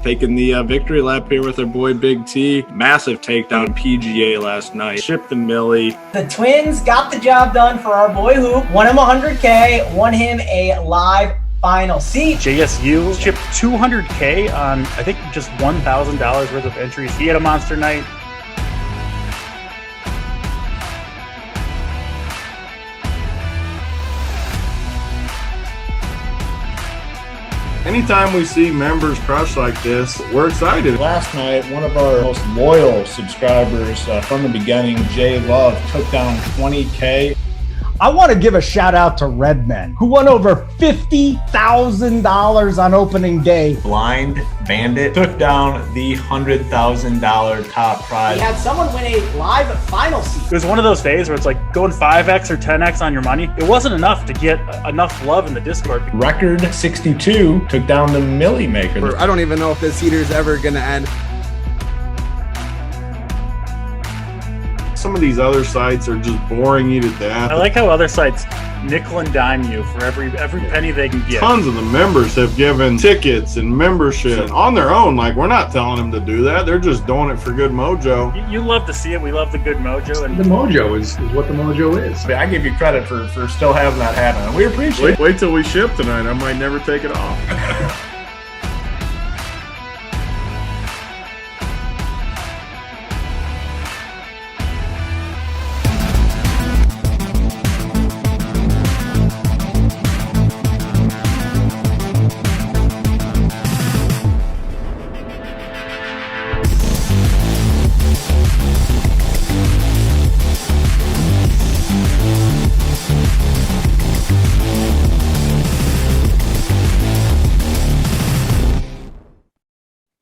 taking the victory lap here with our boy Big T. Massive takedown PGA last night. Shipped the Millie. The Twins got the job done for our boy Hoop. Won him $100K. Won him a live final seat. JSU shipped $200K on, I think, just $1,000 worth of entries. He had a monster night. Anytime we see members crush like this, we're excited. Last night, one of our most loyal subscribers from the beginning, Jay Love, took down $20K. I want to give a shout out to Redmen, who won over $50,000 on opening day. Blind Bandit took down the $100,000 top prize. We had someone win a live final seat. It was one of those days where it's like going 5x or 10x on your money. It wasn't enough to get enough love in the Discord. Record 62 took down the Millie Maker. I don't even know if this heater's ever going to end. Some of these other sites are just boring you to death. I like how other sites nickel and dime you for every penny they can get. Tons of the members have given tickets and membership on their own. Like, we're not telling them to do that. They're just doing it for good mojo. You love to see it. We love the good mojo. And the mojo is what the mojo is. I give you credit for still having that happen. We appreciate it. Wait till we ship tonight. I might never take it off.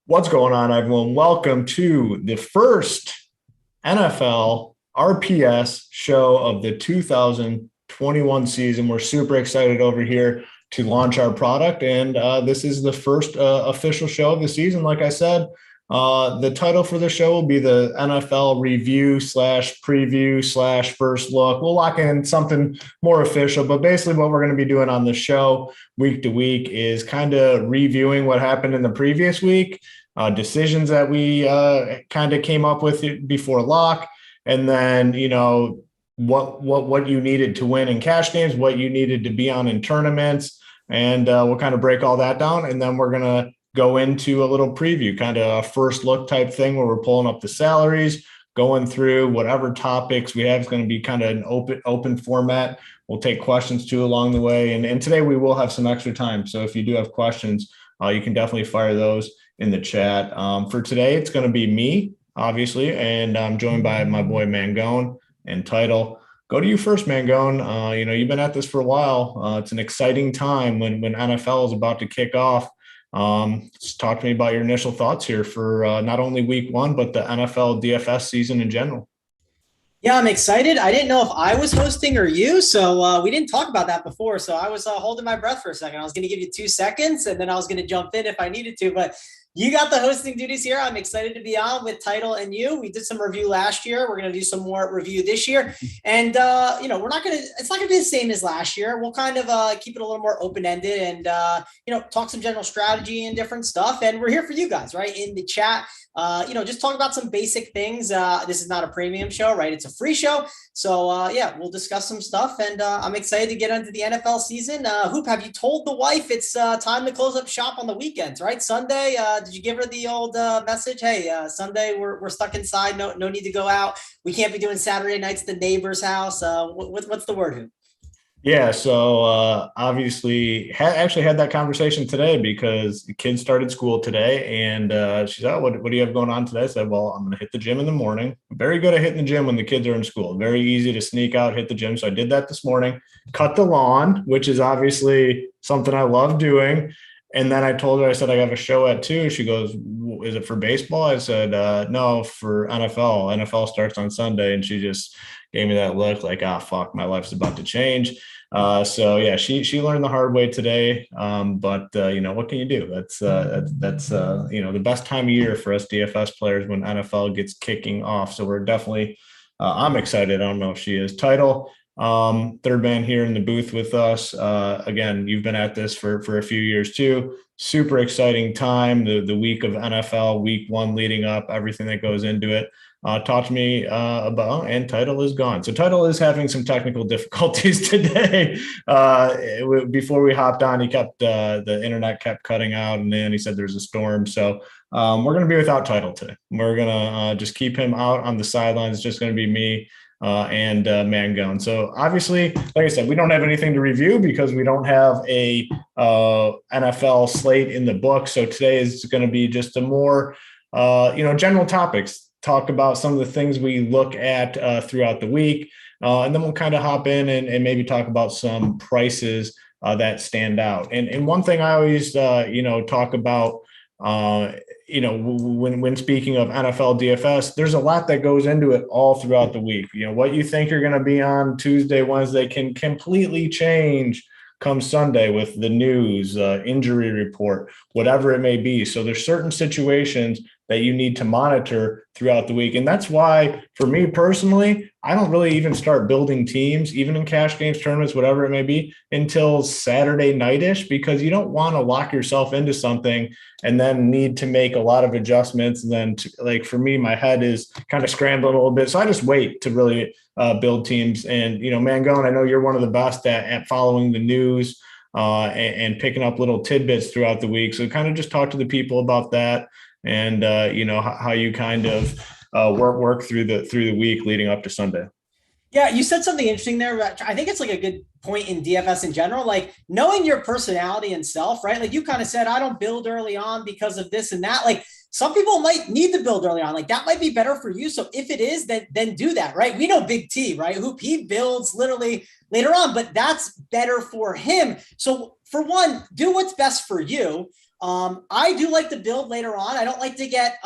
What's going on, everyone? Welcome to the first NFL RPS show of the 2021 season. We're super excited over here to launch our product, and this is the first official show of the season. Like I said, the title for the show will be the NFL review / preview / first look. We'll lock in something more official, but basically what we're going to be doing on the show week to week is kind of reviewing what happened in the previous week, decisions that we kind of came up with before lock, and then, you know, what you needed to win in cash games, what you needed to be on in tournaments, and we'll kind of break all that down, and then we're going to go into a little preview, kind of a first look type thing where we're pulling up the salaries, going through whatever topics we have. Is going to be kind of an open format. We'll take questions too along the way. And today we will have some extra time. So if you do have questions, you can definitely fire those in the chat. For today, it's going to be me, obviously, and I'm joined by my boy Mangone and Title. Go to you first, Mangone. You know, you've been at this for a while. It's an exciting time when NFL is about to kick off. Just talk to me about your initial thoughts here for not only week one, but the NFL DFS season in general. Yeah, I'm excited. I didn't know if I was hosting or you, so we didn't talk about that before. So I was holding my breath for a second. I was going to give you 2 seconds, and then I was going to jump in if I needed to. But you got the hosting duties here. I'm excited to be on with Title and you. We did some review last year. We're going to do some more review this year. And, you know, it's not going to be the same as last year. We'll kind of keep it a little more open-ended and, you know, talk some general strategy and different stuff. And we're here for you guys, right, in the chat. You know, just talk about some basic things. This is not a premium show, right? It's a free show. So, yeah, we'll discuss some stuff. And I'm excited to get into the NFL season. Hoop, have you told the wife it's time to close up shop on the weekends, right? Sunday, did you give her the old message? Hey, Sunday, we're stuck inside. No need to go out. We can't be doing Saturday nights at the neighbor's house. What's the word, Hoop? Yeah, so obviously actually had that conversation today because the kids started school today, and she said, what do you have going on today? I said, well, I'm going to hit the gym in the morning. I'm very good at hitting the gym when the kids are in school. Very easy to sneak out, hit the gym. So I did that this morning, cut the lawn, which is obviously something I love doing. And then I told her, I said, I have a show at 2. She goes, is it for baseball? I said, no, for NFL. NFL starts on Sunday. And she just gave me that look like, fuck, my life's about to change. So yeah, she learned the hard way today. But you know, what can you do? That's you know, the best time of year for us DFS players when NFL gets kicking off. So we're definitely, I'm excited. I don't know if she is. Title. third man here in the booth with us. Again, you've been at this for a few years too. Super exciting time. The week of NFL, week 1 leading up, everything that goes into it. Talk to me about, and Title is gone. So Title is having some technical difficulties today. Before we hopped on, he kept the internet kept cutting out, and then he said there's a storm. So we're going to be without Title today. We're going to just keep him out on the sidelines. It's just going to be me and Mangone. So obviously, like I said, we don't have anything to review because we don't have a NFL slate in the book. So today is going to be just a more, general topics. Talk about some of the things we look at throughout the week. And then we'll kind of hop in and maybe talk about some prices that stand out. And one thing I always, talk about, when speaking of NFL DFS, there's a lot that goes into it all throughout the week. What you think you're going to be on Tuesday, Wednesday can completely change come Sunday with the news, injury report, whatever it may be. So there's certain situations that you need to monitor throughout the week. And that's why, for me personally, I don't really even start building teams, even in cash games, tournaments, whatever it may be, until Saturday night-ish, because you don't want to lock yourself into something and then need to make a lot of adjustments. And then, for me, my head is kind of scrambled a little bit. So I just wait to really build teams. And, Mangone, I know you're one of the best at following the news and picking up little tidbits throughout the week. So kind of just talk to the people about that. And how you kind of work through the week leading up to Sunday. Yeah, you said something interesting there. I think it's like a good point in DFS in general, like knowing your personality and self, right? Like you kind of said, I don't build early on because of this and that. Like some people might need to build early on. Like that might be better for you. So if it is, then do that, right? We know BigT, right? Who he builds literally later on, but that's better for him. So for one, do what's best for you. I do like to build later on. I don't like to get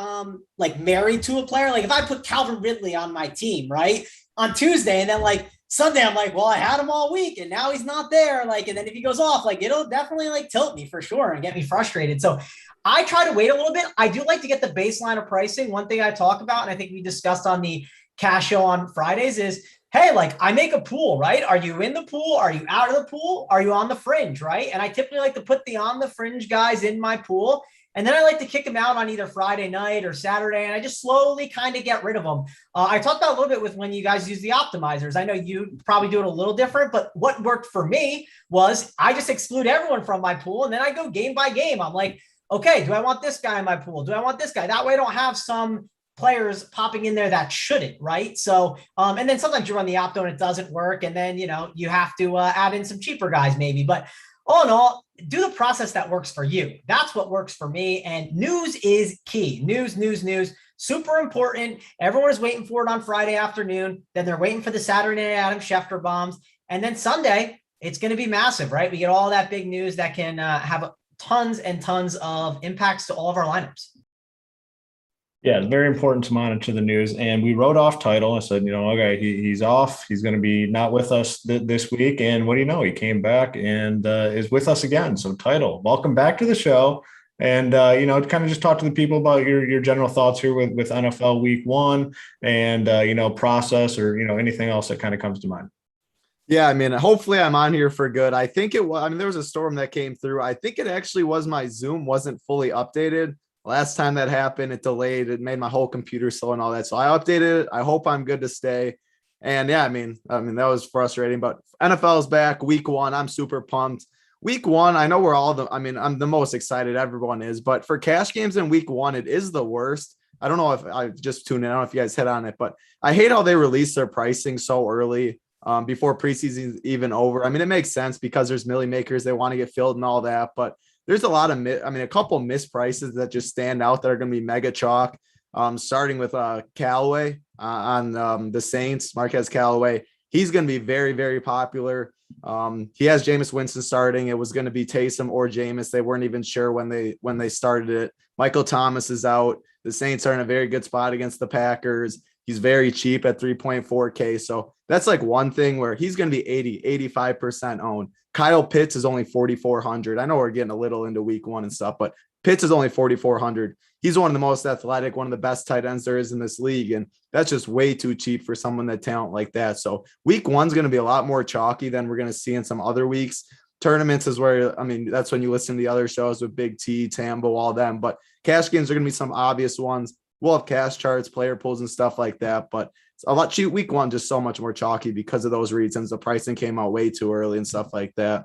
married to a player. Like if I put Calvin Ridley on my team, right, on Tuesday, and then Sunday, I'm like, well, I had him all week and now he's not there. And then if he goes off, it'll definitely tilt me for sure and get me frustrated. So I try to wait a little bit. I do like to get the baseline of pricing. One thing I talk about, and I think we discussed on the cash show on Fridays, is hey, I make a pool, right? Are you in the pool? Are you out of the pool? Are you on the fringe, right? And I typically like to put the on the fringe guys in my pool. And then I like to kick them out on either Friday night or Saturday. And I just slowly kind of get rid of them. I talked about a little bit with when you guys use the optimizers. I know you probably do it a little different, but what worked for me was I just exclude everyone from my pool. And then I go game by game. I'm like, okay, do I want this guy in my pool? Do I want this guy? That way I don't have some players popping in there that shouldn't, right? So, and then sometimes you run the opto and it doesn't work. And then, you have to add in some cheaper guys maybe, but all in all, do the process that works for you. That's what works for me. And news is key. News, super important. Everyone is waiting for it on Friday afternoon. Then they're waiting for the Saturday night Adam Schefter bombs. And then Sunday, it's going to be massive, right? We get all that big news that can have tons and tons of impacts to all of our lineups. Yeah, it's very important to monitor the news. And we wrote off Title. I said, okay, he's off. He's going to be not with us this week. And what do you know? He came back and is with us again. So Title, welcome back to the show. And, kind of just talk to the people about your general thoughts here with NFL week 1 and, process or, anything else that kind of comes to mind. Yeah, hopefully I'm on here for good. I think it was, there was a storm that came through. I think it actually was my Zoom wasn't fully updated. Last time that happened, it delayed. It made my whole computer slow and all that. So I updated it. I hope I'm good to stay. And yeah, that was frustrating, but NFL is back week 1. I'm super pumped. Week 1, I know we're all I'm the most excited. Everyone is, but for cash games in week 1, it is the worst. I don't know if I just tuned in. I don't know if you guys hit on it, but I hate how they release their pricing so early before preseason even over. It makes sense because there's milli makers. They want to get filled and all that, but there's a lot of, a couple missed prices that just stand out that are going to be mega chalk. Starting with Callaway on the Saints, Marquez Callaway. He's going to be very, very popular. He has Jameis Winston starting. It was going to be Taysom or Jameis. They weren't even sure when they started it. Michael Thomas is out. The Saints are in a very good spot against the Packers. He's very cheap at 3.4K. So That's like one thing where he's going to be 85% owned. Kyle Pitts is only 4,400. I know we're getting a little into week one and stuff, but Pitts is only 4,400. He's one of the most athletic, one of the best tight ends there is in this league. And that's just way too cheap for someone that talent like that. So week one's going to be a lot more chalky than we're going to see in some other weeks. Tournaments is where, that's when you listen to the other shows with Big T, Tambo, all them. But cash games are going to be some obvious ones. We'll have cash charts, player pools, and stuff like that. But it's a lot cheap. Week one, just so much more chalky because of those reasons. The pricing came out way too early and stuff like that.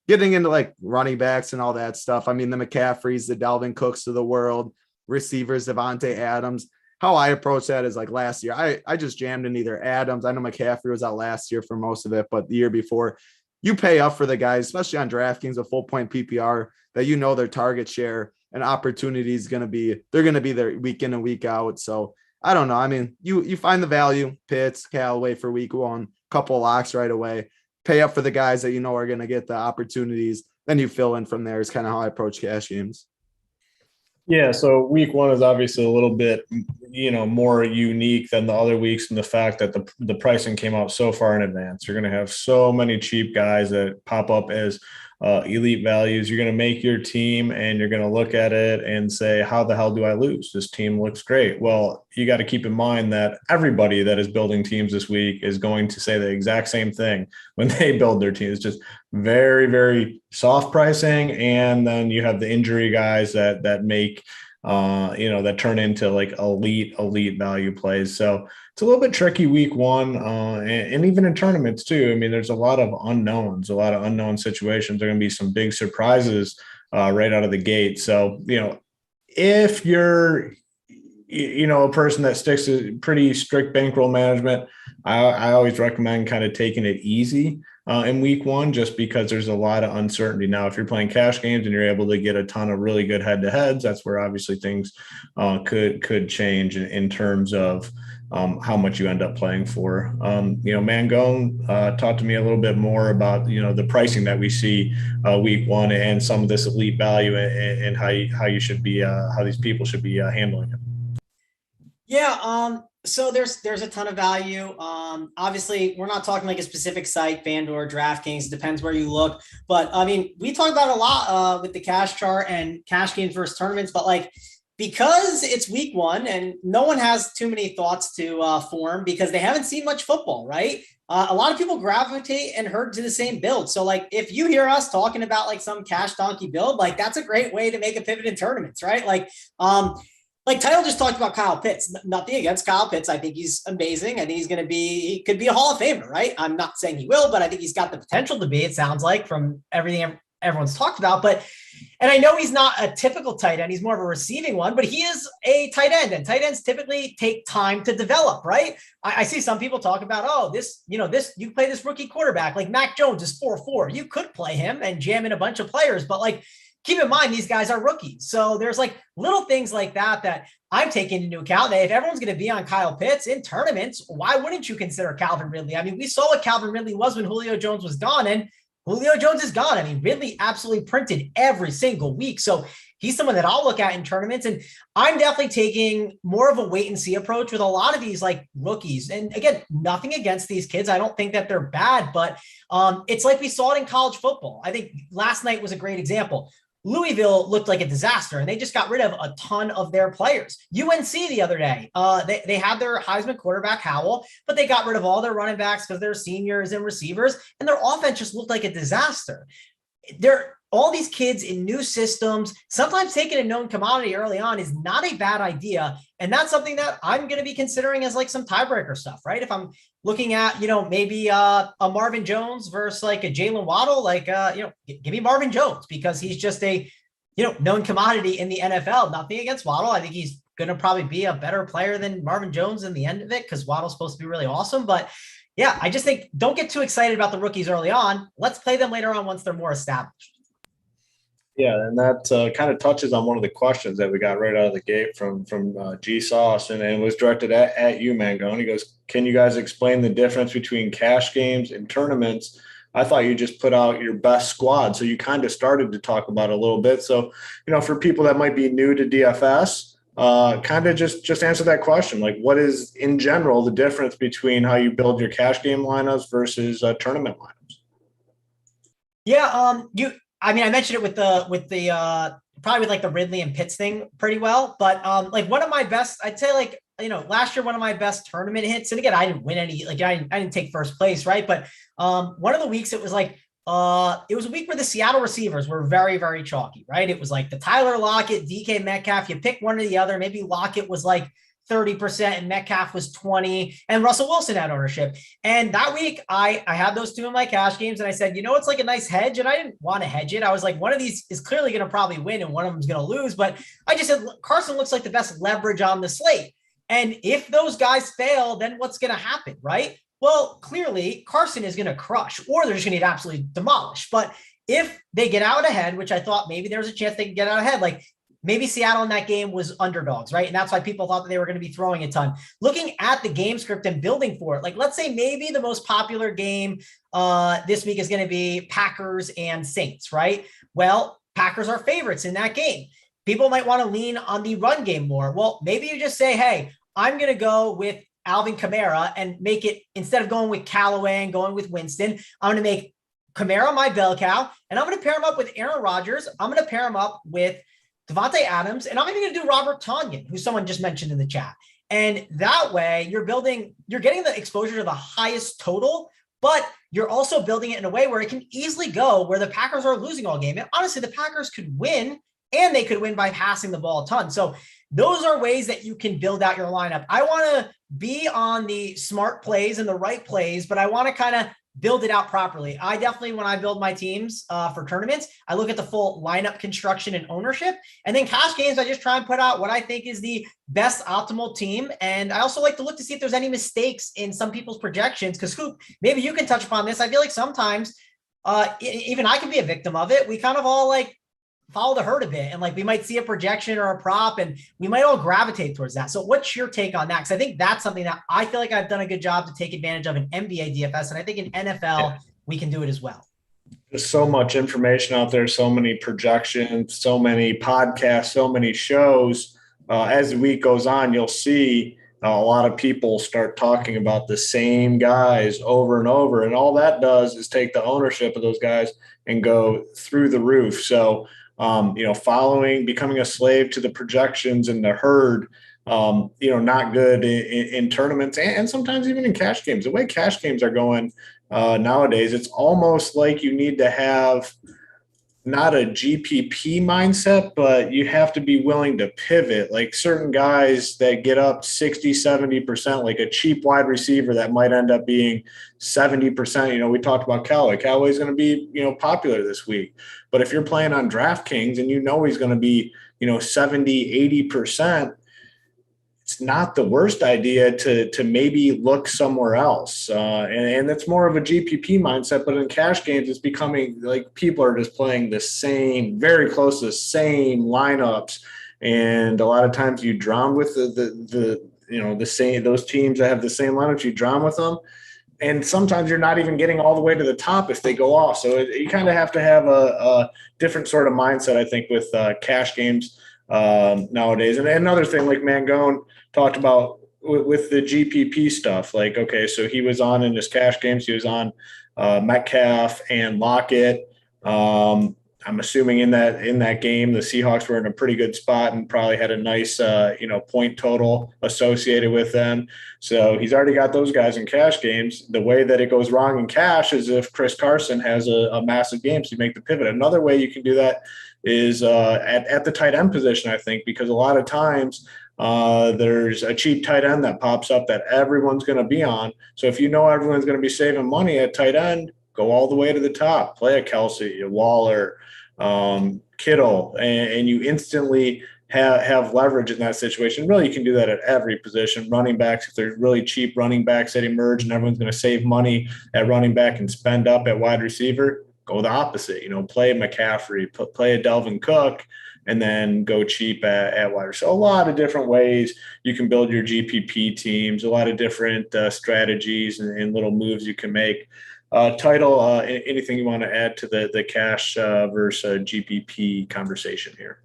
Getting into like running backs and all that stuff. The McCaffreys, the Dalvin Cooks of the world, receivers, Devontae Adams. How I approach that is like last year. I just jammed in either Adams. I know McCaffrey was out last year for most of it, but the year before, you pay up for the guys, especially on DraftKings, a full point PPR, that you know their target share and opportunity is going to be, they're going to be there week in and week out. So I don't know. You find the value, Pitts, Callaway for week one, couple locks right away, pay up for the guys that you know are going to get the opportunities. Then you fill in from there is kind of how I approach cash games. Yeah, so week one is obviously a little bit, more unique than the other weeks in the fact that the pricing came out so far in advance. You're going to have so many cheap guys that pop up as elite values. You're going to make your team and you're going to look at it and say, how the hell do I lose? This team looks great. Well, you got to keep in mind that everybody that is building teams this week is going to say the exact same thing when they build their team. It's just very, very soft pricing. And then you have the injury guys that make, that turn into like elite value plays. So it's a little bit tricky week one, and even in tournaments too. There's a lot of unknowns, a lot of unknown situations. There are going to be some big surprises right out of the gate. So, if you're, a person that sticks to pretty strict bankroll management, I always recommend kind of taking it easy in week one, just because there's a lot of uncertainty. Now, if you're playing cash games and you're able to get a ton of really good head-to-heads, that's where obviously things could change in terms of how much you end up playing for. Mangone talked to me a little bit more about, the pricing that we see week one and some of this elite value and how you should be, how these people should be handling it. Yeah. So there's a ton of value. Obviously we're not talking like a specific site, FanDuel or DraftKings, depends where you look, but we talk about it a lot with the cash chart and cash games versus tournaments, but because it's week one and no one has too many thoughts to form because they haven't seen much football, right? A lot of people gravitate and herd to the same build. So if you hear us talking about some cash donkey build, that's a great way to make a pivot in tournaments, right? Title just talked about Kyle Pitts. Nothing against Kyle Pitts. I think he's amazing. I think he could be a Hall of Famer, right? I'm not saying he will, but I think he's got the potential to be, it sounds like, from everything everyone's talked about. And I know he's not a typical tight end. He's more of a receiving one, but he is a tight end, and tight ends typically take time to develop, right? I see some people talk about, you play this rookie quarterback, like Mac Jones is 4.4. You could play him and jam in a bunch of players, but keep in mind, these guys are rookies. So there's little things like that I'm taking into account. That if everyone's going to be on Kyle Pitts in tournaments, why wouldn't you consider Calvin Ridley? We saw what Calvin Ridley was when Julio Jones was gone, and Julio Jones is gone. Ridley absolutely printed every single week. So he's someone that I'll look at in tournaments. And I'm definitely taking more of a wait and see approach with a lot of these rookies. And again, nothing against these kids. I don't think that they're bad, but it's like we saw it in college football. I think last night was a great example. Louisville looked like a disaster, and they just got rid of a ton of their players. UNC the other day, they had their Heisman quarterback Howell, but they got rid of all their running backs because they're seniors and receivers, and their offense just looked like a disaster. They're all these kids in new systems. Sometimes taking a known commodity early on is not a bad idea, and that's something that I'm going to be considering as some tiebreaker stuff, right? If I'm looking at, maybe a Marvin Jones versus a Jalen Waddle, give me Marvin Jones because he's just a, known commodity in the NFL. Nothing against Waddle. I think he's going to probably be a better player than Marvin Jones in the end of it because Waddle's supposed to be really awesome. But yeah, I just think don't get too excited about the rookies early on. Let's play them later on once they're more established. Yeah, and that kind of touches on one of the questions that we got right out of the gate from G Sauce, and was directed at you, Mangone. He goes, "Can you guys explain the difference between cash games and tournaments? I thought you just put out your best squad." So you kind of started to talk about it a little bit. So, for people that might be new to DFS, kind of just answer that question. Like, what is in general the difference between how you build your cash game lineups versus tournament lineups? Yeah, I mentioned it with the probably with like the Ridley and Pitts thing pretty well, but like one of my best, I'd say like, last year, one of my best tournament hits, and again, I didn't win any, like I didn't take first place, right? But one of the weeks, it was like, it was a week where the Seattle receivers were very, very chalky, right? It was like the Tyler Lockett, DK Metcalf, you pick one or the other. Maybe Lockett was like 30% and Metcalf was 20, and Russell Wilson had ownership. And that week I had those two in my cash games, and I said, it's like a nice hedge. And I didn't want to hedge it. I was like, one of these is clearly going to probably win and one of them is going to lose. But I just said, Carson looks like the best leverage on the slate. And if those guys fail, then what's going to happen, right? Well, clearly Carson is going to crush, or they're just going to get absolutely demolished. But if they get out ahead, which I thought maybe there's a chance they can get out ahead, like maybe Seattle in that game was underdogs, right? And that's why people thought that they were going to be throwing a ton. Looking at the game script and building for it, like let's say maybe the most popular game this week is going to be Packers and Saints, right? Well, Packers are favorites in that game. People might want to lean on the run game more. Well, maybe you just say, hey, I'm going to go with Alvin Kamara and make it, instead of going with Callaway and going with Winston, I'm going to make Kamara my bell cow, and I'm going to pair him up with Aaron Rodgers. I'm going to pair him up with Devontae Adams, and I'm even going to do Robert Tonyan, who someone just mentioned in the chat. And that way you're getting the exposure to the highest total, but you're also building it in a way where it can easily go where the Packers are losing all game. And honestly, the Packers could win, and they could win by passing the ball a ton. So those are ways that you can build out your lineup. I want to be on the smart plays and the right plays, but I want to kind of build it out properly. I definitely, when I build my teams for tournaments, I look at the full lineup construction and ownership. And then cash games, I just try and put out what I think is the best optimal team. And I also like to look to see if there's any mistakes in some people's projections. Because Scoop, maybe you can touch upon this. I feel like sometimes even I can be a victim of it. We kind of all like follow the herd a bit, and like we might see a projection or a prop and we might all gravitate towards that. So what's your take on that? Because I think that's something that I feel like I've done a good job to take advantage of in NBA DFS, and I think in NFL we can do it as well. There's so much information out there, so many projections, so many podcasts, so many shows. As the week goes on, you'll see a lot of people start talking about the same guys over and over, and all that does is take the ownership of those guys and go through the roof. So becoming a slave to the projections and the herd, not good in tournaments and sometimes even in cash games. The way cash games are going nowadays, it's almost like you need to have not a GPP mindset, but you have to be willing to pivot. Like certain guys that get up 60, 70%, like a cheap wide receiver that might end up being 70%. We talked about Callaway. Callaway's going to be, popular this week. But if you're playing on DraftKings and he's going to be, 70, 80%, it's not the worst idea to maybe look somewhere else. And it's more of a GPP mindset, but in cash games, it's becoming like people are just playing the same, very close to the same lineups. And a lot of times you drown with the same, those teams that have the same lineups, you drown with them. And sometimes you're not even getting all the way to the top if they go off. So you kind of have to have a different sort of mindset, I think, with cash games nowadays. And another thing, like Mangone talked about with the GPP stuff, like, okay, so he was on in his cash games, he was on Metcalf and Lockett. I'm assuming in that game, the Seahawks were in a pretty good spot and probably had a nice, point total associated with them. So he's already got those guys in cash games. The way that it goes wrong in cash is if Chris Carson has a massive game, so you make the pivot. Another way you can do that is at the tight end position, I think, because a lot of times there's a cheap tight end that pops up that everyone's going to be on. So if everyone's going to be saving money at tight end, go all the way to the top, play a Kelsey, a Waller, Kittle, and you instantly have leverage in that situation. Really, you can do that at every position. Running backs, if there's really cheap running backs that emerge and everyone's going to save money at running back and spend up at wide receiver, go the opposite. Play a McCaffrey, play a Delvin Cook, and then go cheap at wide receiver. So a lot of different ways you can build your GPP teams, a lot of different strategies and little moves you can make. Title, anything you want to add to the cash versus GPP conversation here?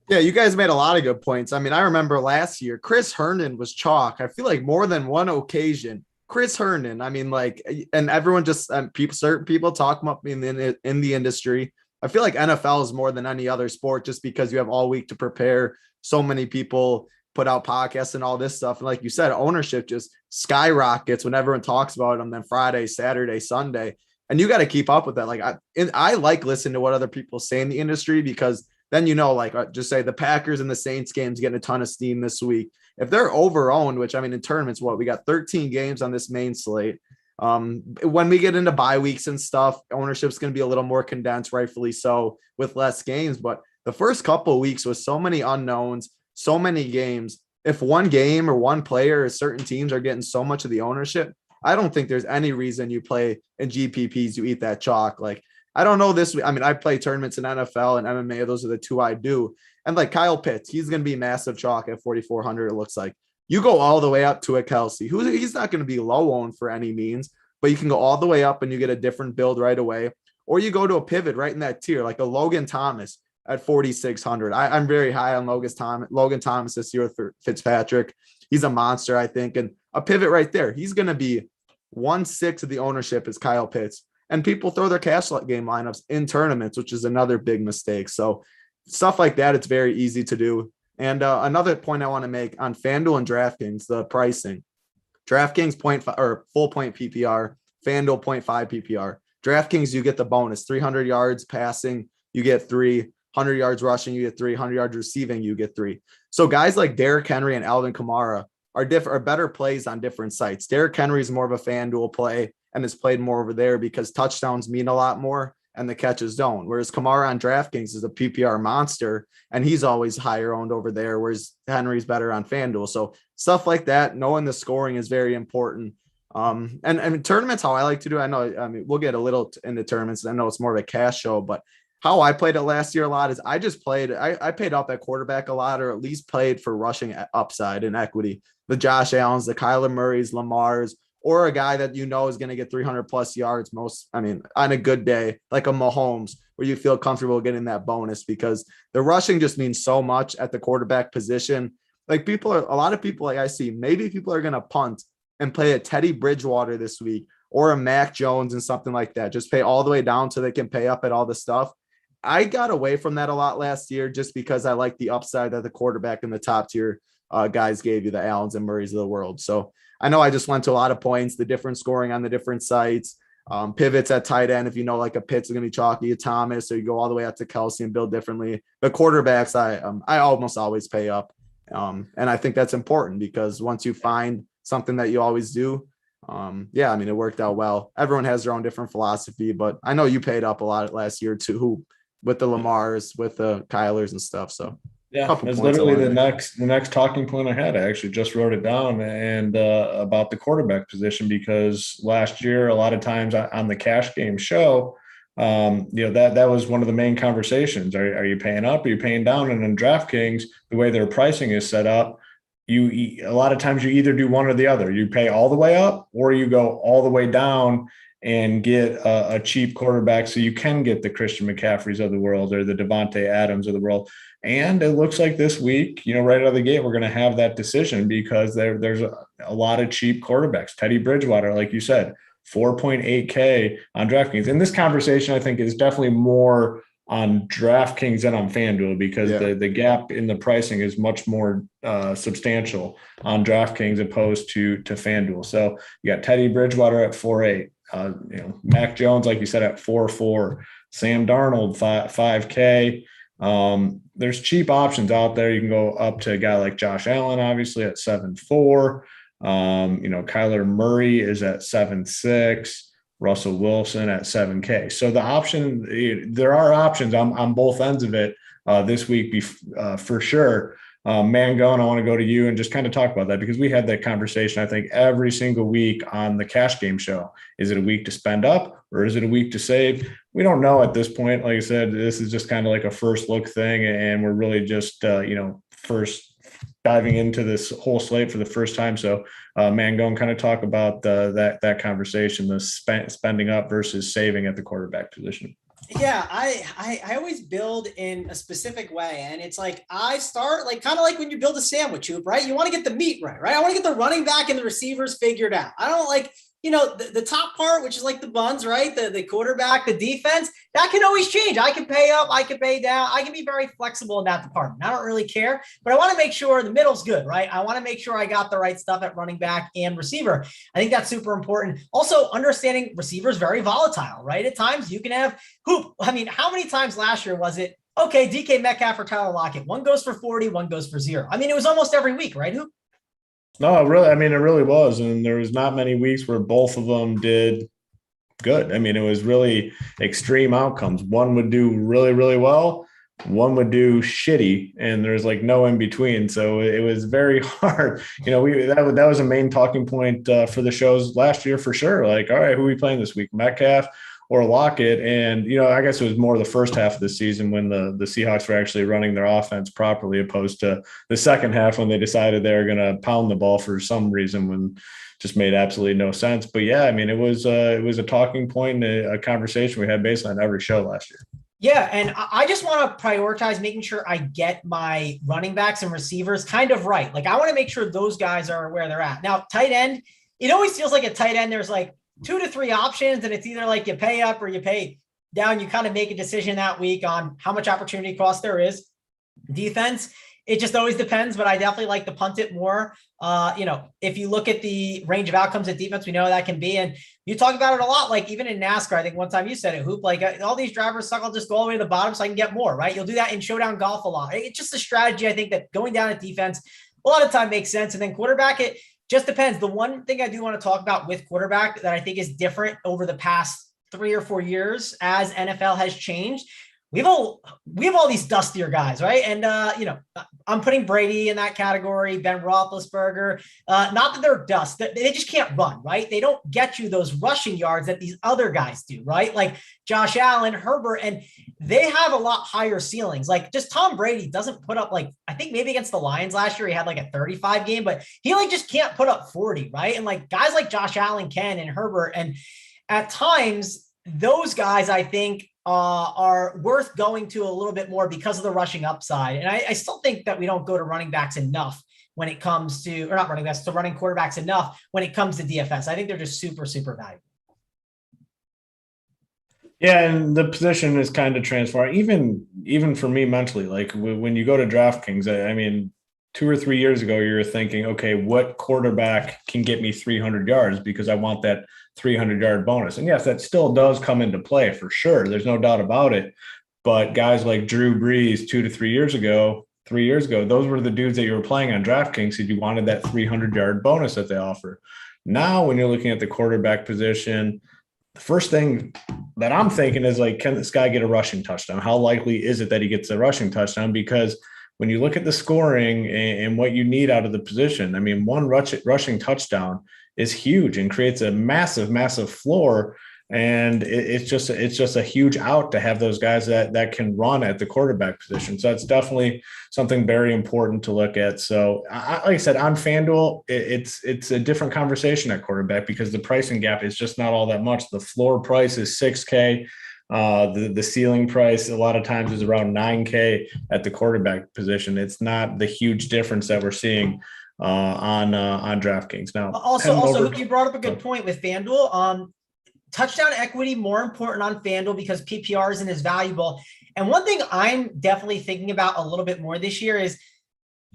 Yeah, you guys made a lot of good points. I mean, I remember last year, Chris Herndon was chalk. I feel like more than one occasion, Chris Herndon. I mean, like, and everyone just certain people talk him up in the industry. I feel like NFL is more than any other sport just because you have all week to prepare. So many people put out podcasts and all this stuff. And like you said, ownership just skyrockets when everyone talks about them. Then Friday, Saturday, Sunday, and you got to keep up with that. Like I like listening to what other people say in the industry because then, like just say the Packers and the Saints games getting a ton of steam this week. If they're over-owned, which I mean, in tournaments, we got 13 games on this main slate. When we get into bye weeks and stuff, ownership's going to be a little more condensed, rightfully so, with less games. But the first couple of weeks with so many unknowns, so many games, if one game or one player or certain teams are getting so much of the ownership, I don't think there's any reason you play in GPPs, you eat that chalk. Like, I don't know this. I mean, I play tournaments in NFL and MMA. Those are the two I do. And like Kyle Pitts, he's going to be massive chalk at 4,400. It looks like you go all the way up to a Kelsey, he's not going to be low owned for any means, but you can go all the way up and you get a different build right away. Or you go to a pivot right in that tier, like a Logan Thomas at 4,600. I'm very high on Logan Thomas this year with Fitzpatrick. He's a monster, I think. And a pivot right there, he's going to be 1/6 of the ownership is Kyle Pitts. And people throw their cash game lineups in tournaments, which is another big mistake. So stuff like that, it's very easy to do. And another point I want to make on FanDuel and DraftKings, the pricing. DraftKings 0.5 or full point PPR, FanDuel 0.5 PPR. DraftKings, you get the bonus, 300 yards passing, you get 3, 100 yards rushing, you get 3, 100 yards receiving, you get 3. So guys like Derrick Henry and Alvin Kamara are better plays on different sites. Derrick Henry is more of a FanDuel play and is played more over there because touchdowns mean a lot more and the catches don't. Whereas Kamara on DraftKings is a PPR monster and he's always higher owned over there, whereas Henry's better on FanDuel. So stuff like that, knowing the scoring is very important. And tournaments, how I like to do, I mean, we'll get a little into tournaments. I know it's more of a cash show, but how I played it last year a lot is I just played, I paid up at quarterback a lot, or at least played for rushing upside and equity. The Josh Allens, the Kyler Murrays, Lamars, or a guy that is going to get 300 plus yards on a good day, like a Mahomes, where you feel comfortable getting that bonus, because the rushing just means so much at the quarterback position. Like a lot of people, like I see, maybe people are going to punt and play a Teddy Bridgewater this week or a Mac Jones and something like that. Just pay all the way down so they can pay up at all the stuff. I got away from that a lot last year just because I like the upside that the quarterback and the top tier guys gave you, the Allens and Murrays of the world. So I know I just went to a lot of points, the different scoring on the different sites, pivots at tight end. If like a Pitts is going to be chalky, a Thomas, or you go all the way out to Kelsey and build differently. But quarterbacks, I almost always pay up. And I think that's important because once you find something that you always do, it worked out well. Everyone has their own different philosophy, but I know you paid up a lot last year too, with the Lamars, with the Kylers and stuff. So yeah, it's literally the next talking point I had. I actually just wrote it down and about the quarterback position, because last year, a lot of times on the cash game show, that was one of the main conversations. Are you paying up? Are you paying down? And in DraftKings, the way their pricing is set up, a lot of times you either do one or the other. You pay all the way up, or you go all the way down and get a cheap quarterback, so you can get the Christian McCaffreys of the world or the Devontae Adams of the world. And it looks like this week, right out of the gate, we're going to have that decision, because there's a lot of cheap quarterbacks. Teddy Bridgewater, like you said, 4.8K on DraftKings. And this conversation, I think, is definitely more on DraftKings than on FanDuel, because the gap in the pricing is much more substantial on DraftKings opposed to FanDuel. So you got Teddy Bridgewater at 4.8, Mac Jones, like you said, at 4.4, Sam Darnold 5K. There's cheap options out there. You can go up to a guy like Josh Allen, obviously, at 7.4. Kyler Murray is at 7.6. Russell Wilson at 7K. So there are options on both ends of it this week for sure. Mangone, I want to go to you and just kind of talk about that, because we had that conversation, I think, every single week on the cash game show. Is it a week to spend up, or is it a week to save? We don't know at this point. Like I said, this is just kind of like a first look thing, and we're really just, first diving into this whole slate for the first time. So Mangone, kind of talk about that conversation, the spending up versus saving at the quarterback position. Yeah, I always build in a specific way. And it's like I start like kind of like when you build a sandwich hoop, right? You want to get the meat right? I want to get the running back and the receivers figured out. I don't like, the top part, which is like the buns, right? The quarterback, the defense, that can always change. I can pay up, I can pay down. I can be very flexible in that department. I don't really care, but I want to make sure the middle's good, right? I want to make sure I got the right stuff at running back and receiver. I think that's super important. Also, understanding receivers very volatile, right? At times you can have hoop. I mean, how many times last year was it? Okay, DK Metcalf or Tyler Lockett. One goes for 40, one goes for 0. I mean, it was almost every week, right? Hoop? No, it really was. And there was not many weeks where both of them did good. I mean, it was really extreme outcomes. One would do really, really well. One would do shitty, and there's like no in between. So it was very hard. That was a main talking point for the shows last year for sure. Like, all right, who are we playing this week? Metcalf or Lockett? And, I guess it was more the first half of the season when the Seahawks were actually running their offense properly, opposed to the second half when they decided they were going to pound the ball for some reason when just made absolutely no sense. But yeah, I mean, it was a talking point, a conversation we had basically on every show last year. Yeah, and I just want to prioritize making sure I get my running backs and receivers kind of right. Like, I want to make sure those guys are where they're at. Now, tight end, it always feels like a tight end, there's like 2 to 3 options, and it's either like you pay up or you pay down. You kind of make a decision that week on how much opportunity cost there is. Defense, it just always depends, but I definitely like to punt it more. If you look at the range of outcomes at defense, we know that can be, and you talk about it a lot. Like even in NASCAR, I think one time you said it, Hoop, like all these drivers suck. I'll just go all the way to the bottom so I can get more, right? You'll do that in Showdown golf a lot. It's just a strategy. I think that going down at defense a lot of time makes sense. And then quarterback, it just depends. The one thing I do want to talk about with quarterback that I think is different over the past 3 or 4 years as NFL has changed, we have all these dustier guys, right? And I'm putting Brady in that category, Ben Roethlisberger. Not that they're dust, they just can't run, right? They don't get you those rushing yards that these other guys do, right? Like Josh Allen, Herbert, and they have a lot higher ceilings. Like just Tom Brady doesn't put up, like, I think maybe against the Lions last year, he had like a 35 game, but he like just can't put up 40, right? And like guys like Josh Allen can, and Herbert, and at times those guys, I think, are worth going to a little bit more because of the rushing upside. And I still think that we don't go to running backs enough when it comes to, or not running backs, to running quarterbacks enough when it comes to DFS. I think they're just super, super valuable. Yeah, and the position is kind of transformed, even for me mentally. Like when you go to DraftKings, I mean, 2 or 3 years ago, you were thinking, okay, what quarterback can get me 300 yards because I want that 300-yard bonus. And yes, that still does come into play for sure. There's no doubt about it. But guys like Drew Brees 2 to 3 years ago, those were the dudes that you were playing on DraftKings if you wanted that 300-yard bonus that they offer. Now, when you're looking at the quarterback position, the first thing that I'm thinking is like, can this guy get a rushing touchdown? How likely is it that he gets a rushing touchdown? Because when you look at the scoring and what you need out of the position, I mean, one rushing touchdown is huge and creates a massive, massive floor. And it's just a huge out to have those guys that can run at the quarterback position. So that's definitely something very important to look at. So like I said, on FanDuel, it's a different conversation at quarterback because the pricing gap is just not all that much. The floor price is $6K. The ceiling price a lot of times is around $9K at the quarterback position. It's not the huge difference that we're seeing on DraftKings. Now, also, you brought up a good point with FanDuel. Touchdown equity more important on FanDuel because PPR isn't as valuable. And one thing I'm definitely thinking about a little bit more this year is,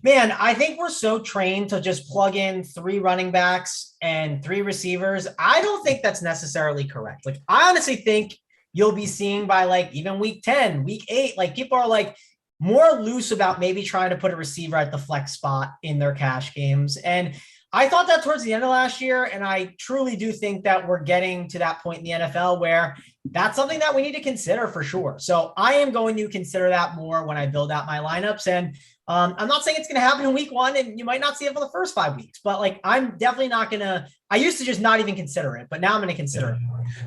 man, I think we're so trained to just plug in 3 running backs and 3 receivers. I don't think that's necessarily correct. Like, I honestly think you'll be seeing by like even week 10, week 8, like people are like more loose about maybe trying to put a receiver at the flex spot in their cash games. And I thought that towards the end of last year, and I truly do think that we're getting to that point in the NFL where that's something that we need to consider for sure. So I am going to consider that more when I build out my lineups. And I'm not saying it's going to happen in week 1, and you might not see it for the first 5 weeks, but like I'm definitely not going to. I used to just not even consider it, but now I'm going to consider it.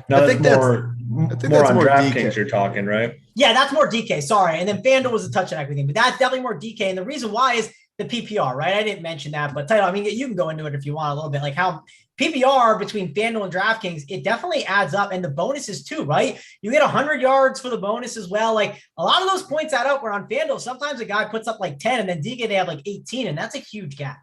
No, I think that's more on DraftKings you're talking, right? Yeah, that's more DK. Sorry, and then FanDuel was a touch and everything, but that's definitely more DK. And the reason why is the PPR, right? I didn't mention that, but Title, I mean, you can go into it if you want a little bit, like how PPR between FanDuel and DraftKings, it definitely adds up, and the bonuses too, right? You get 100 yards for the bonus as well. Like a lot of those points add up. Where on FanDuel, sometimes a guy puts up like 10, and then DK they have like 18, and that's a huge gap.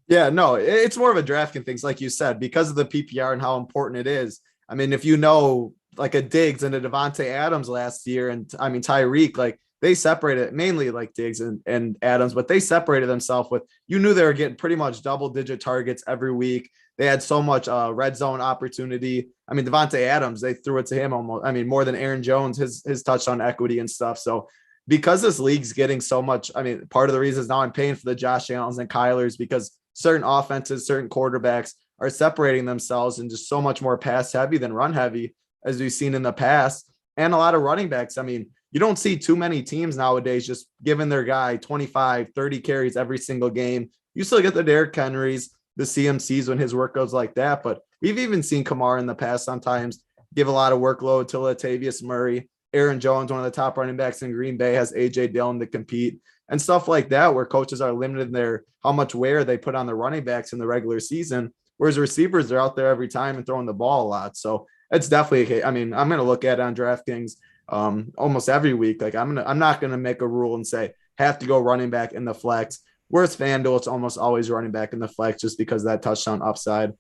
Yeah, no, it's more of a DraftKings thing, like you said, because of the PPR and how important it is. I mean, if you know, like a Diggs and a Devontae Adams last year, and I mean Tyreek, like they separated mainly like Diggs and Adams, but they separated themselves with, you knew they were getting pretty much double-digit targets every week. They had so much red zone opportunity. I mean, Devontae Adams, they threw it to him almost. I mean, more than Aaron Jones, his touchdown equity and stuff. So because this league's getting so much, I mean, part of the reason is now I'm paying for the Josh Allens and Kylers, because certain offenses, certain quarterbacks are separating themselves and just so much more pass heavy than run heavy, as we've seen in the past. And a lot of running backs. I mean, you don't see too many teams nowadays just giving their guy 25, 30 carries every single game. You still get the Derrick Henrys, the CMCs when his work goes like that. But we've even seen Kamara in the past sometimes give a lot of workload to Latavius Murray. Aaron Jones, one of the top running backs in Green Bay, has A.J. Dillon to compete and stuff like that, where coaches are limited in their how much wear they put on the running backs in the regular season, whereas receivers are out there every time and throwing the ball a lot. So it's definitely, I mean, I'm going to look at it on DraftKings almost every week. Like I'm not going to make a rule and say have to go running back in the flex. Whereas FanDuel, it's almost always running back in the flex just because of that touchdown upside.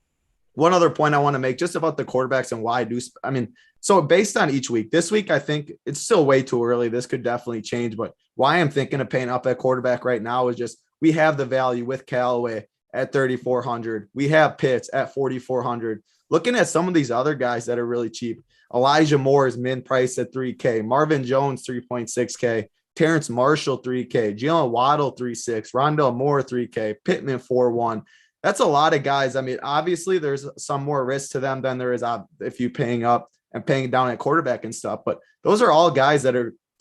One other point I want to make just about the quarterbacks and why I mean, so based on each week, this week, I think it's still way too early. This could definitely change, but why I'm thinking of paying up at quarterback right now is just, we have the value with Callaway at 3,400. We have Pitts at 4,400. Looking at some of these other guys that are really cheap, Elijah Moore is min price at 3K, Marvin Jones, 3.6K, Terrence Marshall, 3K, Jalen Waddle, 3.6, Rondell Moore, 3K, Pittman, 4.1. That's a lot of guys. I mean, obviously there's some more risk to them than there is if you paying up and paying down at quarterback and stuff. But those are all guys that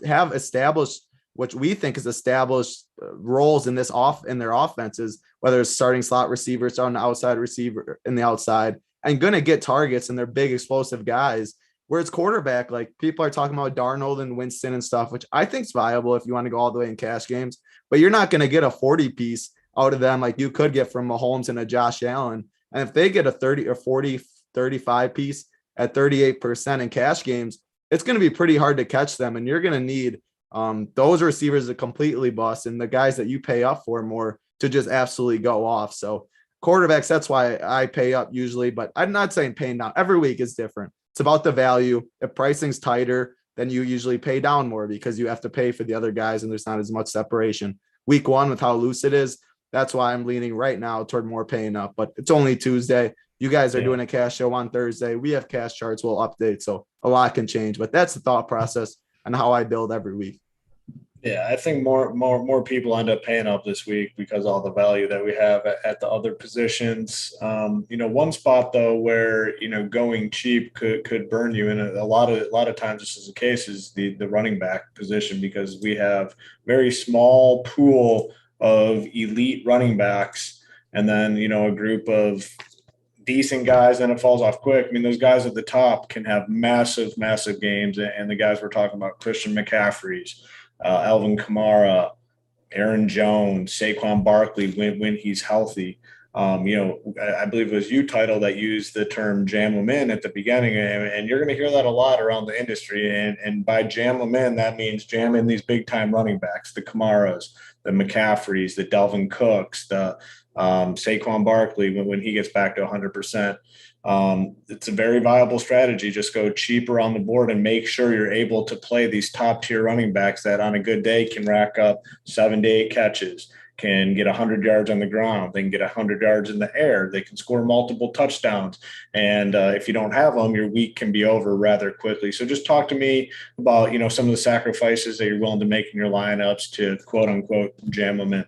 have established, which we think is established roles in their offenses, whether it's starting slot receiver, starting outside receiver in the outside, and going to get targets, and they're big explosive guys. Where it's quarterback, like people are talking about Darnold and Winston and stuff, which I think is viable if you want to go all the way in cash games, but you're not going to get a 40 piece out of them like you could get from Mahomes and a Josh Allen. And if they get a 30 or 40, 35 piece at 38% in cash games, it's going to be pretty hard to catch them. And you're going to need those receivers to completely bust and the guys that you pay up for more to just absolutely go off. So quarterbacks, that's why I pay up usually, but I'm not saying paying down. Every week is different. It's about the value. If pricing's tighter, then you usually pay down more because you have to pay for the other guys and there's not as much separation. Week one, with how loose it is, that's why I'm leaning right now toward more paying up. But it's only Tuesday. You guys are doing a cash show on Thursday. We have cash charts we'll update, so a lot can change. But that's the thought process and how I build every week. Yeah, I think more people end up paying up this week because of all the value that we have at the other positions. One spot though where going cheap could burn you, and a lot of times this is the case, is the running back position, because we have very small pool of elite running backs, and then a group of decent guys, and it falls off quick. I mean, those guys at the top can have massive games, and the guys we're talking about, Christian McCaffrey's, Alvin Kamara, Aaron Jones, Saquon Barkley when he's healthy. I believe it was you, Title, that used the term jam them in at the beginning, and you're going to hear that a lot around the industry. And by jam them in, that means jam in these big time running backs, the Kamaras, the McCaffreys, the Delvin Cooks, the Saquon Barkley when he gets back to 100%. It's a very viable strategy. Just go cheaper on the board and make sure you're able to play these top tier running backs that on a good day can rack up 7 to 8 catches, can get 100 yards on the ground, they can get 100 yards in the air, they can score multiple touchdowns. And if you don't have them, your week can be over rather quickly. So just talk to me about, some of the sacrifices that you're willing to make in your lineups to quote unquote jam them in.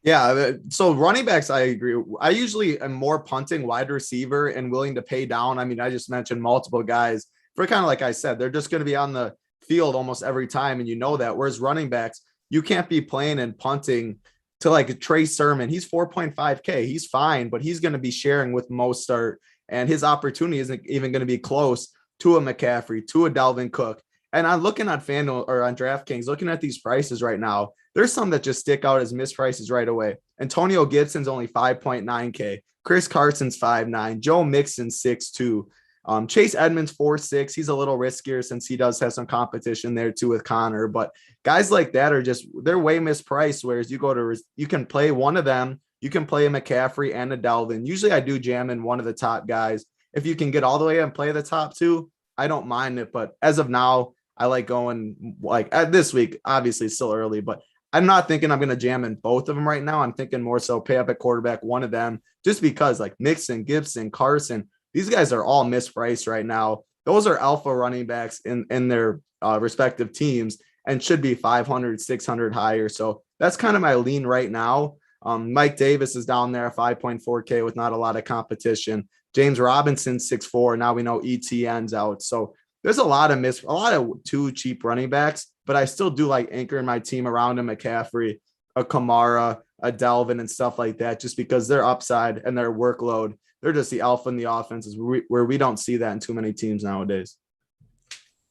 Yeah. So running backs, I agree. I usually am more punting wide receiver and willing to pay down. I mean, I just mentioned multiple guys for kind of, like I said, they're just going to be on the field almost every time. And that, whereas running backs, you can't be playing and punting to like Trey Sermon. He's 4.5K. He's fine, but he's going to be sharing with Mostert, and his opportunity isn't even going to be close to a McCaffrey, to a Dalvin Cook. And I'm looking on FanDuel or on DraftKings, looking at these prices right now. there's some that just stick out as misprices right away. Antonio Gibson's only 5.9K. Chris Carson's 5.9. Joe Mixon's 6.2. Chase Edmonds 4.6. He's a little riskier since he does have some competition there too with Connor. But guys like that they're way mispriced. Whereas you can play one of them. You can play a McCaffrey and a Dalvin. Usually I do jam in one of the top guys. If you can get all the way and play the top two, I don't mind it. But as of now, I like going this week. Obviously it's still early, but I'm not thinking I'm going to jam in both of them right now. I'm thinking more so pay up at quarterback, one of them, just because like Mixon, Gibson, Carson, these guys are all mispriced right now. Those are alpha running backs in their respective teams and should be 500, 600 higher. So that's kind of my lean right now. Mike Davis is down there at 5.4K with not a lot of competition. James Robinson, 6.4. Now we know ETN's out. So there's a lot of too cheap running backs, but I still do like anchoring my team around a McCaffrey, a Kamara, a Dalvin, and stuff like that, just because their upside and their workload, they're just the alpha in the offenses where we don't see that in too many teams nowadays.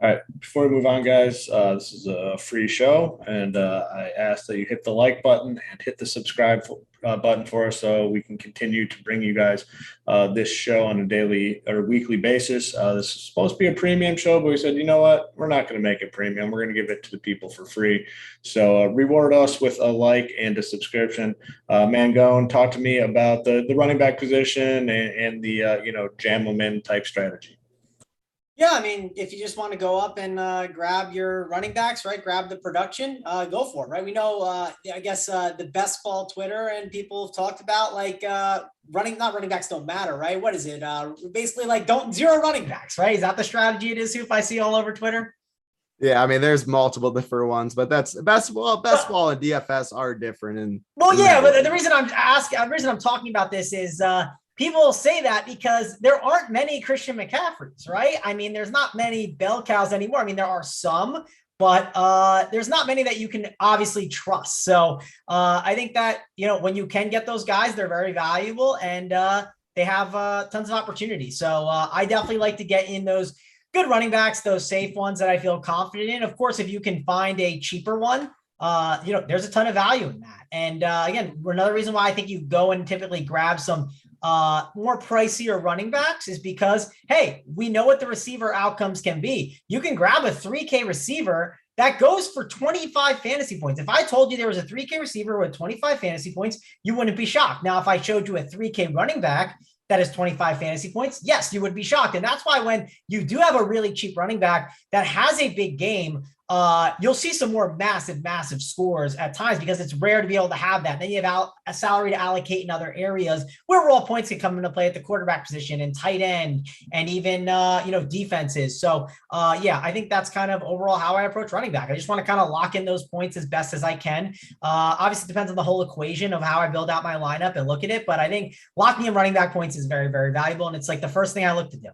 All right, before we move on, guys, this is a free show, and I ask that you hit the like button and hit the subscribe button for us so we can continue to bring you guys this show on a daily or weekly basis. This is supposed to be a premium show, but we said, you know what? We're not going to make it premium. We're going to give it to the people for free. So reward us with a like and a subscription. Mangone, talk to me about the running back position and the jam them in type strategy. Yeah, I mean, if you just want to go up and grab your running backs, right? Grab the production, go for it, right? We know, I guess the best ball Twitter and people have talked about like running backs don't matter, right? What is it? Basically like zero running backs, right? Is that the strategy it is, Hoop, I see all over Twitter? Yeah, I mean, there's multiple different ones, but that's best ball and DFS are different. But the reason I'm talking about this is people say that because there aren't many Christian McCaffreys, right? I mean, there's not many bell cows anymore. I mean, there are some, but there's not many that you can obviously trust. So I think that, when you can get those guys, they're very valuable and they have tons of opportunity. So I definitely like to get in those good running backs, those safe ones that I feel confident in. Of course, if you can find a cheaper one, there's a ton of value in that. And again, another reason why I think you go and typically grab some more pricier running backs is because, hey, we know what the receiver outcomes can be. You can grab a 3K receiver that goes for 25 fantasy points. If I told you there was a 3K receiver with 25 fantasy points, you wouldn't be shocked. Now, if I showed you a 3K running back that is 25 fantasy points, yes, you would be shocked. And that's why when you do have a really cheap running back that has a big game, you'll see some more massive scores at times because it's rare to be able to have that. Then you have a salary to allocate in other areas where raw points can come into play at the quarterback position and tight end and even, defenses. So I think that's kind of overall how I approach running back. I just want to kind of lock in those points as best as I can. Obviously it depends on the whole equation of how I build out my lineup and look at it. But I think locking in running back points is very, very valuable. And it's like the first thing I look to do.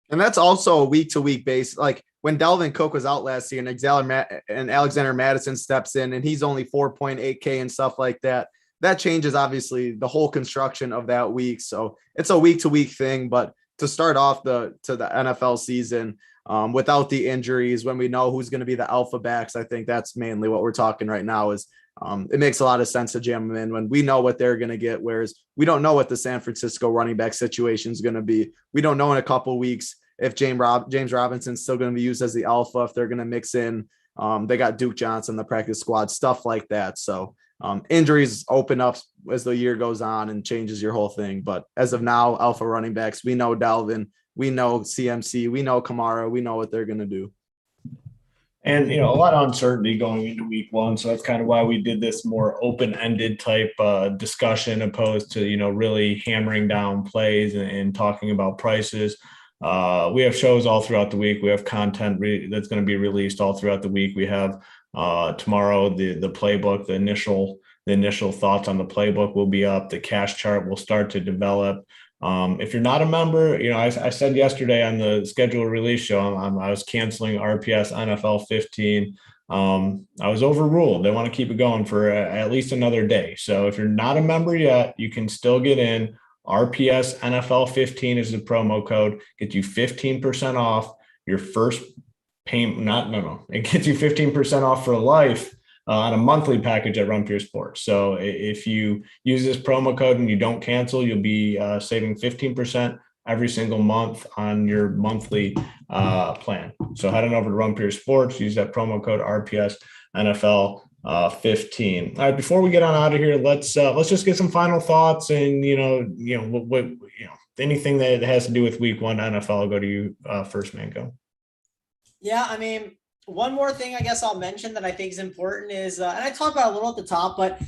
And that's also a week-to-week base. Like when Dalvin Cook was out last year and Alexander Madison steps in and he's only 4.8K and stuff like that, that changes obviously the whole construction of that week. So it's a week-to-week thing. But to start off the NFL season without the injuries, when we know who's going to be the alpha backs, I think that's mainly what we're talking right now is it makes a lot of sense to jam them in when we know what they're going to get, whereas we don't know what the San Francisco running back situation is going to be. We don't know in a couple weeks if James Robinson's still going to be used as the alpha, if they're going to mix in. They got Duke Johnson, the practice squad, stuff like that. So injuries open up as the year goes on and changes your whole thing. But as of now, alpha running backs, we know Dalvin, we know CMC, we know Kamara, we know what they're going to do. And, a lot of uncertainty going into week one. So that's kind of why we did this more open-ended type discussion opposed to, really hammering down plays and talking about prices. We have shows all throughout the week. We have content that's going to be released all throughout the week. We have tomorrow, the playbook, the initial thoughts on the playbook will be up. The cash chart will start to develop. If you're not a member, I said yesterday on the schedule release show, I was canceling RPS NFL 15. I was overruled. They want to keep it going for at least another day. So if you're not a member yet, you can still get in. RPS NFL 15 is the promo code. Gets you 15% off your first payment. It gets you 15% off for life on a monthly package at Run Pure Sports. So if you use this promo code and you don't cancel, you'll be saving 15% every single month on your monthly plan. So head on over to Run Pure Sports, use that promo code RPS NFL 15. All right, before we get on out of here, let's just get some final thoughts and what anything that has to do with week 1 NFL. I'll go to you first, Mango. Yeah, I mean, one more thing I guess I'll mention that I think is important is, and I talked about it a little at the top, but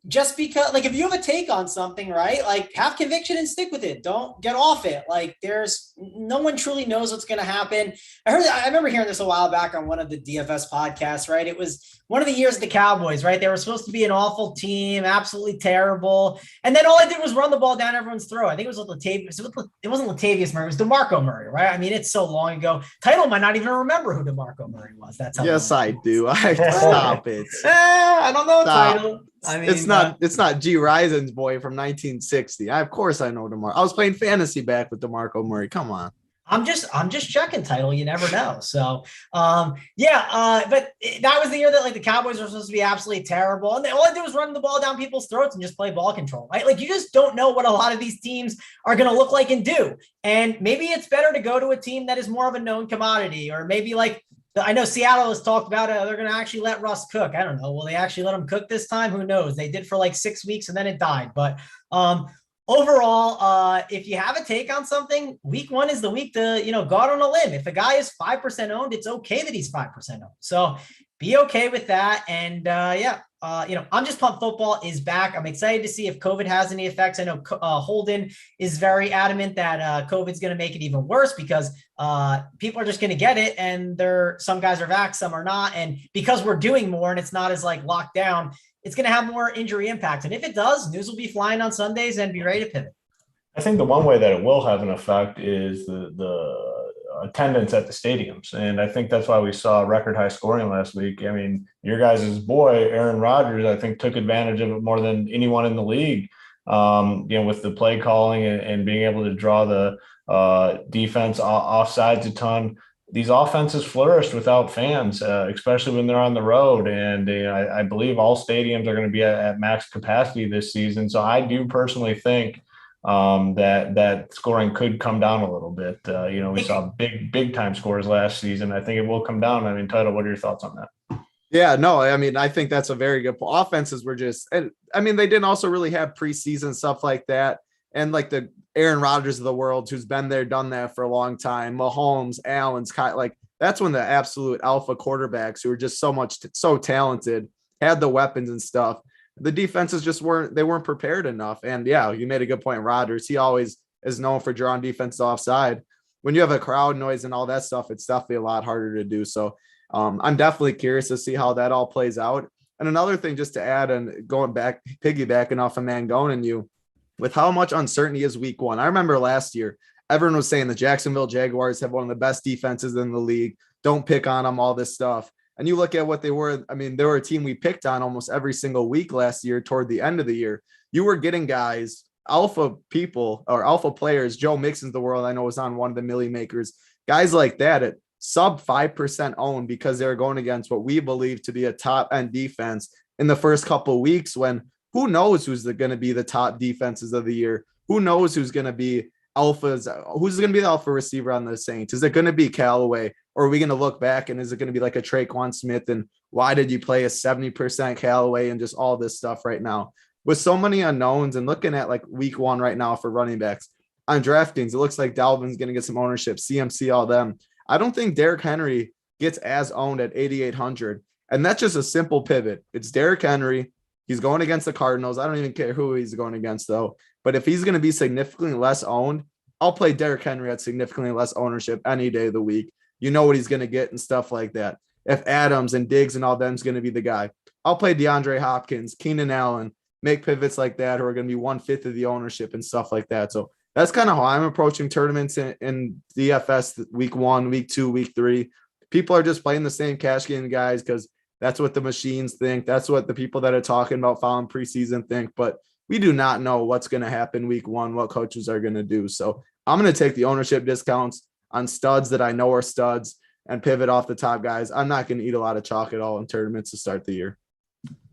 just because, like, if you have a take on something, right, like, have conviction and stick with it. Don't get off it. Like, there's no one truly knows what's going to happen. I remember hearing this a while back on one of the DFS podcasts, right? It was one of the years of the Cowboys, right? They were supposed to be an awful team, absolutely terrible. And then all I did was run the ball down everyone's throat. I think it was Latavius. It wasn't Latavius Murray. It was DeMarco Murray, right? I mean, it's so long ago. Title might not even remember who DeMarco Murray was. That's how. Yes, I do. Stop it. I don't know. Stop. Title. I mean, it's not G. Risen's boy from 1960. Of course I know DeMarco. I was playing fantasy back with DeMarco Murray. Come on. I'm just checking, Title. You never know. So, but that was the year that, like, the Cowboys were supposed to be absolutely terrible. And all I did was run the ball down people's throats and just play ball control, right? Like, you just don't know what a lot of these teams are going to look like and do. And maybe it's better to go to a team that is more of a known commodity, or maybe, like, I know Seattle has talked about it. They're going to actually let Russ cook. I don't know. Will they actually let him cook this time? Who knows? They did for like 6 weeks and then it died. But overall, if you have a take on something, week 1 is the week to, go out on a limb. If a guy is 5% owned, it's okay that he's 5% owned. So be okay with that. And I'm just pumped football is back. I'm excited to see if COVID has any effects. I know Holden is very adamant that COVID is going to make it even worse because people are just going to get it. And some guys are vaxxed, some are not. And because we're doing more and it's not as like locked down, it's going to have more injury impact. And if it does, news will be flying on Sundays and be ready to pivot. I think the one way that it will have an effect is the attendance at the stadiums. And I think that's why we saw record high scoring last week. I mean, your guys' boy, Aaron Rodgers, I think took advantage of it more than anyone in the league, with the play calling and being able to draw the defense off sides a ton. These offenses flourished without fans, especially when they're on the road. And I believe all stadiums are going to be at max capacity this season. So I do personally think that scoring could come down a little bit. We saw big time scores last season. I think it will come down. I mean, Title, what are your thoughts on that? Yeah, no, I mean, I think that's a very good point. Offenses were just, and I mean, they didn't also really have preseason stuff like that. And like the Aaron Rodgers of the world, who's been there, done that for a long time, Mahomes, Allen's, like that's when the absolute alpha quarterbacks who were just so talented had the weapons and stuff. The defenses just weren't prepared enough. And yeah, you made a good point. Rodgers, he always is known for drawing defense offside. When you have a crowd noise and all that stuff, it's definitely a lot harder to do. So I'm definitely curious to see how that all plays out. And another thing, just to add, and going back, piggybacking off of Mangone and you, with how much uncertainty is week 1. I remember last year, everyone was saying the Jacksonville Jaguars have one of the best defenses in the league. Don't pick on them, all this stuff. And you look at what they were. I mean, they were a team we picked on almost every single week last year toward the end of the year. You were getting guys, alpha people or alpha players, Joe Mixon's the world, I know was on one of the Millie Makers, guys like that at sub 5% owned because they're going against what we believe to be a top end defense in the first couple of weeks, when who knows who's going to be the top defenses of the year? Who knows who's going to be alphas? Who's going to be the alpha receiver on the Saints? Is it going to be Callaway? Or are we going to look back and is it going to be like a Traquan Smith? And why did you play a 70% Callaway and just all this stuff right now? With so many unknowns and looking at like week 1 right now for running backs on DraftKings, it looks like Dalvin's going to get some ownership, CMC, all them. I don't think Derrick Henry gets as owned at 8,800. And that's just a simple pivot. It's Derrick Henry. He's going against the Cardinals. I don't even care who he's going against, though. But if he's going to be significantly less owned, I'll play Derrick Henry at significantly less ownership any day of the week. You know what he's going to get and stuff like that. If Adams and Diggs and all them's going to be the guy, I'll play DeAndre Hopkins, Keenan Allen, make pivots like that who are going to be 1/5 of the ownership and stuff like that. So that's kind of how I'm approaching tournaments in DFS week 1, week 2, week 3. People are just playing the same cash game guys because that's what the machines think. That's what the people that are talking about following preseason think. But we do not know what's going to happen week 1, what coaches are going to do. So I'm going to take the ownership discounts on studs that I know are studs. and pivot off the top guys. I'm not going to eat a lot of chalk at all in tournaments to start the year.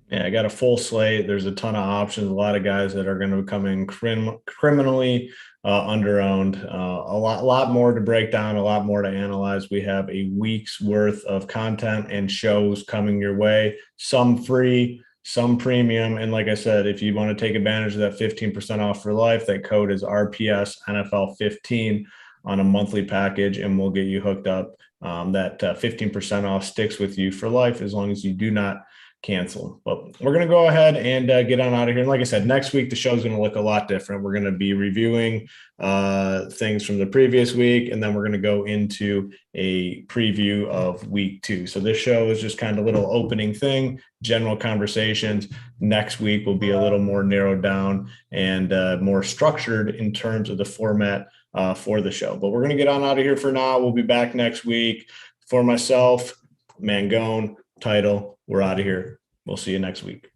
Yeah, I got a full slate. There's a ton of options. A lot of guys that are going to come in criminally underowned. A lot more to break down, a lot more to analyze. We have a week's worth of content and shows coming your way. Some free, some premium. And like I said, if you want to take advantage of that 15% off for life, that code is RPS NFL 15 on a monthly package, and we'll get you hooked up. That 15% off sticks with you for life as long as you do not cancel. But we're going to go ahead and get on out of here. And like I said, next week, the show's going to look a lot different. We're going to be reviewing things from the previous week, and then we're going to go into a preview of week 2. So this show is just kind of a little opening thing, general conversations. Next week will be a little more narrowed down and more structured in terms of the format for the show. But we're going to get on out of here for now. We'll be back next week. For myself, Mangone, Title, we're out of here. We'll see you next week.